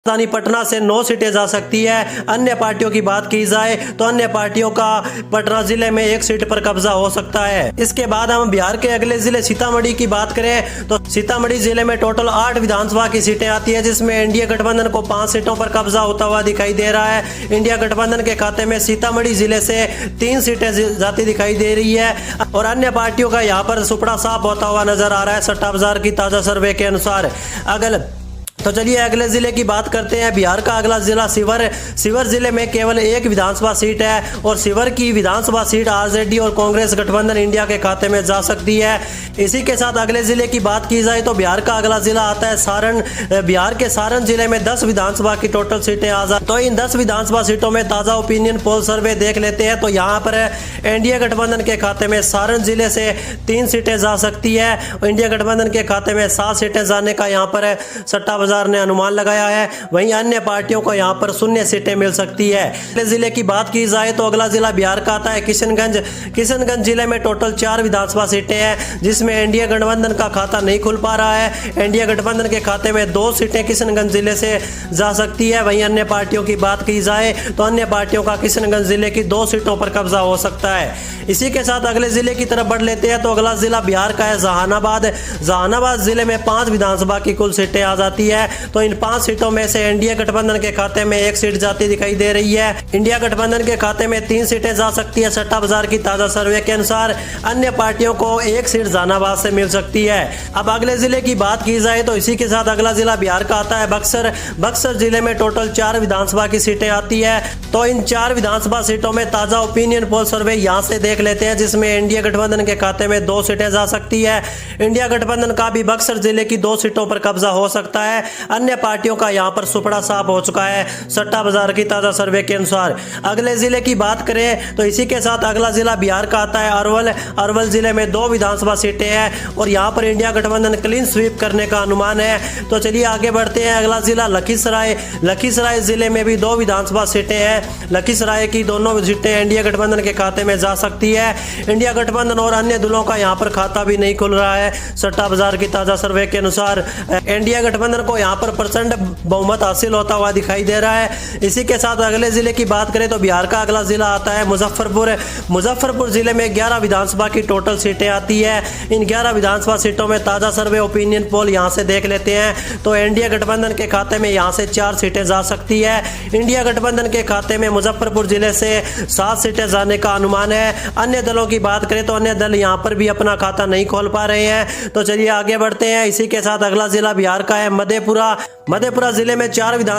राजधानी पटना से 9 सीटें जा सकती है। अन्य पार्टियों की बात की जाए तो अन्य पार्टियों का पटना जिले में 1 सीट पर कब्जा हो सकता है। इसके बाद हम बिहार के अगले जिले सीतामढ़ी की बात करें तो सीतामढ़ी जिले में टोटल 8 विधानसभा की सीटें आती है, जिसमें एनडीए गठबंधन को 5 सीटों पर कब्जा होता हुआ दिखाई दे रहा है। इंडिया गठबंधन के खाते में सीतामढ़ी जिले से 3 सीटें जाती दिखाई दे रही है और अन्य पार्टियों का यहाँ पर सुपड़ा साफ होता हुआ नजर आ रहा है सट्टा बाजार की ताजा सर्वे के अनुसार। तो चलिए अगले जिले की बात करते हैं। बिहार का अगला जिला शिवर जिले में केवल 1 विधानसभा सीट है और शिवर की विधानसभा सीट आरजेडी और कांग्रेस गठबंधन इंडिया के खाते में जा सकती है। इसी के साथ अगले जिले की बात की जाए तो बिहार का अगला जिला आता है सारण। बिहार के सारण जिले में 10 विधानसभा की टोटल सीटें आजाद। तो इन 10 विधानसभा सीटों में ताजा ओपिनियन पोल सर्वे देख लेते हैं तो यहाँ पर एनडीए गठबंधन के खाते में सारण जिले से 3 सीटें जा सकती है और इंडिया गठबंधन के खाते में 7 सीटें जाने का यहाँ पर सट्टा बाजार ने अनुमान लगाया है। वहीं अन्य पार्टियों को यहां पर 0 सीटें मिल सकती है। अगले जिले की बात की जाए तो अगला जिला बिहार का आता है किशनगंज जिले में टोटल 4 विधानसभा सीटें हैं, जिसमें एनडीए गठबंधन का खाता नहीं खुल पा रहा है। एनडीए गठबंधन के खाते में 2 सीटें किशनगंज जिले से जा सकती है। वहीं अन्य पार्टियों की बात की जाए तो अन्य पार्टियों का किशनगंज जिले की 2 सीटों पर कब्जा हो सकता है। इसी के साथ अगले जिले की तरफ बढ़ लेते हैं तो अगला जिला बिहार का है जहानाबाद जिले में 5 विधानसभा की कुल सीटें आ जाती है। तो इन 5 सीटों में से इंडिया गठबंधन के खाते में 1 सीट जाती दिखाई दे रही है। इंडिया गठबंधन के खाते में 3 सीटें जा सकती है सट्टा बाजार की ताजा सर्वे के अनुसार। अन्य पार्टियों को 1 सीट जहानाबाद से मिल सकती है। अब अगले जिले की बात की जाए तो इसी के साथ अगला जिला बिहार का आता है बक्सर जिले में टोटल 4 विधानसभा की सीटें आती है। तो इन 4 विधानसभा सीटों में ताजा ओपिनियन पोल सर्वे यहाँ से देख लेते हैं, जिसमें इंडिया गठबंधन के खाते में 2 सीटें जा सकती है। इंडिया गठबंधन का भी बक्सर जिले की 2 सीटों पर कब्जा हो सकता है। अन्य पार्टियों का यहां पर सुपड़ा साफ हो चुका है सट्टा बाजार की ताजा सर्वे के अनुसार। अगले जिले की बात करें तो इसी के साथ अगला जिला बिहार का आता है अरवल जिले में 2 विधानसभा सीटें हैं और यहां पर इंडिया गठबंधन क्लीन स्वीप करने का अनुमान है। तो चलिए आगे बढ़ते हैं। अगला जिला लखीसराय जिले में भी 2 विधानसभा सीटें हैं। लखीसराय की दोनों सीटें इंडिया गठबंधन के खाते में जा सकती है। इंडिया गठबंधन और अन्य दलों का यहां पर खाता भी नहीं खुल रहा है सट्टा बाजार की ताजा सर्वे के अनुसार। इंडिया गठबंधन को यहां पर प्रचंड बहुमत हासिल होता हुआ दिखाई दे रहा है। इसी के साथ अगले जिले की बात करें तो बिहार का अगला जिला आता है मुजफ्फरपुर जिले में 11 विधानसभा की टोटल सीटें आती है। इन 11 विधानसभा सीटों में ताजा सर्वे ओपिनियन पोल यहां से देख लेते हैं तो इंडिया गठबंधन के खाते में यहां से 4 सीटें जा सकती है। इंडिया गठबंधन के खाते में मुजफ्फरपुर जिले से 7 सीटें जाने का अनुमान है। अन्य दलों की बात करें तो अन्य दल यहां पर भी अपना खाता नहीं खोल पा रहे हैं। तो चलिए आगे बढ़ते हैं। इसी के साथ अगला जिला बिहार का है मधेपुरा जिले में 4 विधान